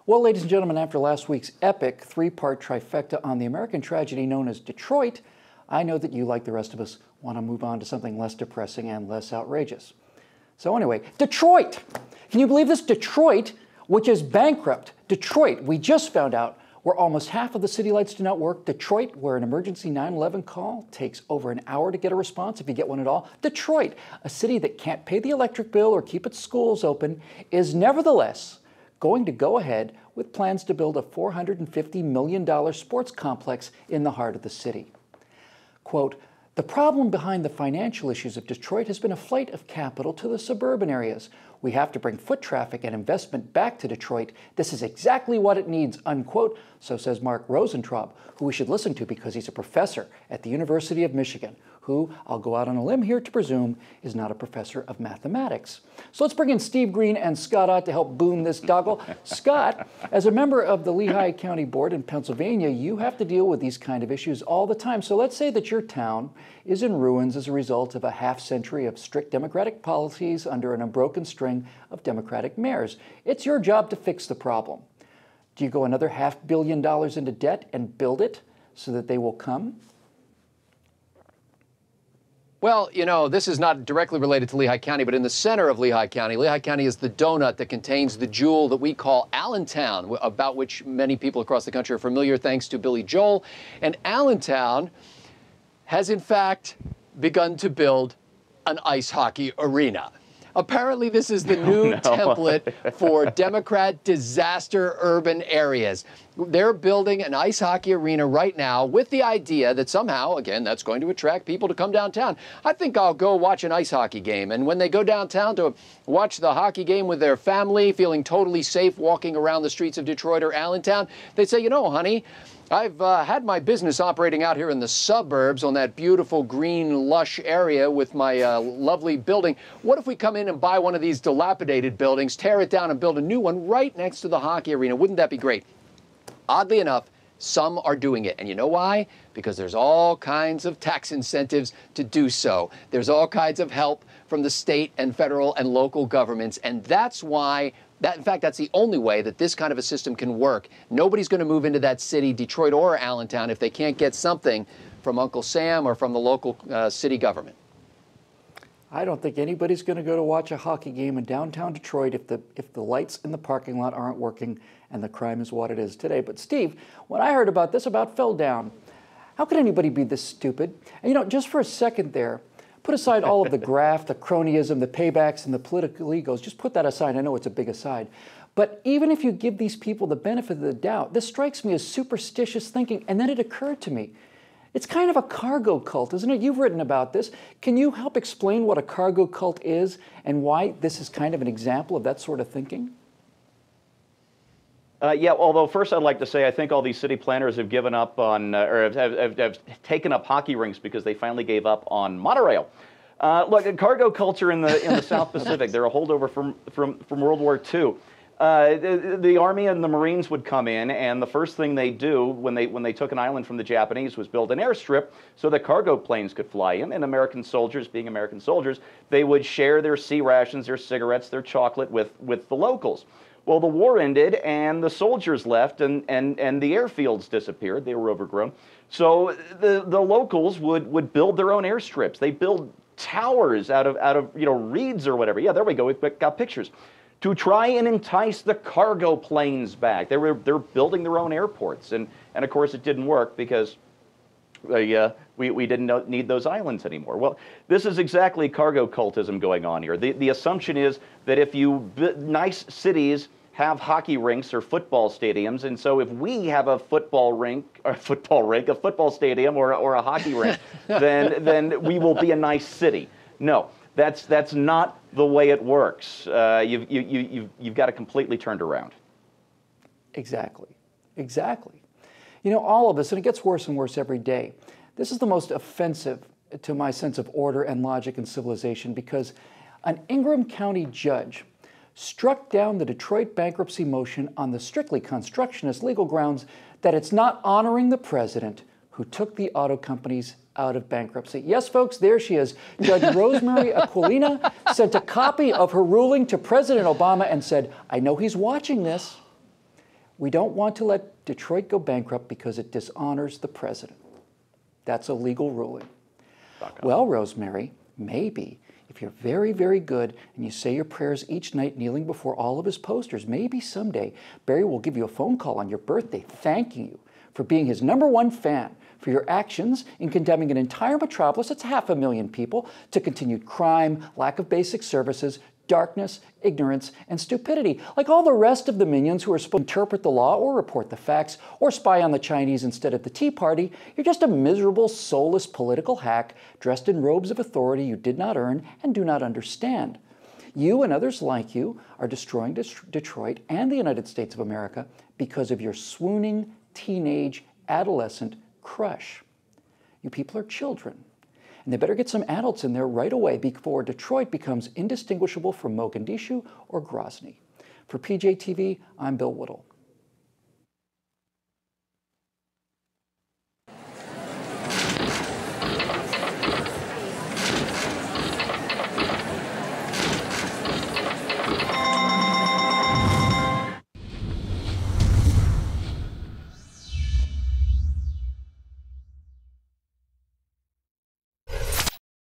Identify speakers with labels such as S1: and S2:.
S1: Well, ladies and gentlemen, after last week's epic three-part trifecta on the American tragedy known as Detroit, I know that you, like the rest of us, want to move on to something less depressing and less outrageous. So anyway, Detroit! Can you believe this? Detroit, which is bankrupt. Detroit, we just found out, where almost half of the city lights do not work. Detroit, where an emergency 911 call takes over an hour to get a response, if you get one at all. Detroit, a city that can't pay the electric bill or keep its schools open, is nevertheless going to go ahead with plans to build a $450 million sports complex in the heart of the city. Quote, "The problem behind the financial issues of Detroit has been a flight of capital to the suburban areas. We have to bring foot traffic and investment back to Detroit. This is exactly what it needs," unquote. So says Mark Rosentraub, who we should listen to because he's a professor at the University of Michigan, who, I'll go out on a limb here to presume, is not a professor of mathematics. So let's bring in Steve Green and Scott Ott to help boom this doggle. Scott, as a member of the Lehigh County Board in Pennsylvania, you have to deal with these kind of issues all the time. So let's say that your town is in ruins as a result of a half-century of strict Democratic policies under an unbroken string of Democratic mayors. It's your job to fix the problem. Do you go another $500 million into debt and build it so that they will come?
S2: Well, you know, this is not directly related to Lehigh County, but in the center of Lehigh County is the donut that contains the jewel that we call Allentown, about which many people across the country are familiar thanks to Billy Joel. And Allentown has, in fact, begun to build an ice hockey arena. Apparently, this is the new template for Democrat disaster urban areas. They're building an ice hockey arena right now with the idea that somehow, again, that's going to attract people to come downtown. I think I'll go watch an ice hockey game. And when they go downtown to watch the hockey game with their family, feeling totally safe walking around the streets of Detroit or Allentown, they say, you know, honey, I've had my business operating out here in the suburbs on that beautiful green lush area with my lovely building. What if we come in and buy one of these dilapidated buildings, tear it down and build a new one right next to the hockey arena? Wouldn't that be great? Oddly enough, some are doing it. And you know why? Because there's all kinds of tax incentives to do so. There's all kinds of help from the state and federal and local governments. And that's why in fact, that's the only way that this kind of a system can work. Nobody's going to move into that city, Detroit or Allentown, if they can't get something from Uncle Sam or from the local city government.
S1: I don't think anybody's going to go to watch a hockey game in downtown Detroit if the lights in the parking lot aren't working and the crime is what it is today. But Steve, when I heard about this, about fell down. How could anybody be this stupid? And you know, just for a second there, put aside all of the graft, the cronyism, the paybacks, and the political egos. Just put that aside. I know it's a big aside. But even if you give these people the benefit of the doubt, this strikes me as superstitious thinking. And then it occurred to me, it's kind of a cargo cult, isn't it? You've written about this. Can you help explain what a cargo cult is and why this is kind of an example of that sort of thinking?
S3: Yeah, although first I'd like to say I think all these city planners have given up on, or have taken up hockey rinks because they finally gave up on monorail. Look, a cargo culture in the South Pacific, they're a holdover from World War II. The Army and the Marines would come in, and the first thing they do when they took an island from the Japanese was build an airstrip so that cargo planes could fly in. And American soldiers, being American soldiers, they would share their sea rations, their cigarettes, their chocolate with the locals. Well, the war ended, and the soldiers left, and the airfields disappeared. They were overgrown. So the locals would build their own airstrips. They build towers out of reeds or whatever. Yeah, there we go. We've got pictures. To try and entice the cargo planes back. They're building their own airports, and of course it didn't work because we didn't need those islands anymore. Well, this is exactly cargo cultism going on here. The assumption is that if nice cities have hockey rinks or football stadiums, and so if we have a football stadium or a hockey rink, then we will be a nice city. No, that's not the way it works. You've got it completely turned around.
S1: Exactly. You know, all of this, and it gets worse and worse every day. This is the most offensive to my sense of order and logic and civilization because an Ingham County judge struck down the Detroit bankruptcy motion on the strictly constructionist legal grounds that it's not honoring the president who took the auto companies out of bankruptcy. Yes, folks, there she is. Judge Rosemary Aquilina sent a copy of her ruling to President Obama and said, I know he's watching this. We don't want to let Detroit go bankrupt because it dishonors the president. That's a legal ruling. Well, Rosemary, maybe if you're very, very good and you say your prayers each night kneeling before all of his posters, maybe someday Barry will give you a phone call on your birthday thanking you for being his #1 fan, for your actions in condemning an entire metropolis, that's 500,000 people, to continued crime, lack of basic services, darkness, ignorance, and stupidity. Like all the rest of the minions who are supposed to interpret the law or report the facts or spy on the Chinese instead of the Tea Party, you're just a miserable, soulless political hack dressed in robes of authority you did not earn and do not understand. You and others like you are destroying Detroit and the United States of America because of your swooning, teenage, adolescent crush. You people are children. And they better get some adults in there right away before Detroit becomes indistinguishable from Mogadishu or Grozny. For PJTV, I'm Bill Woodall.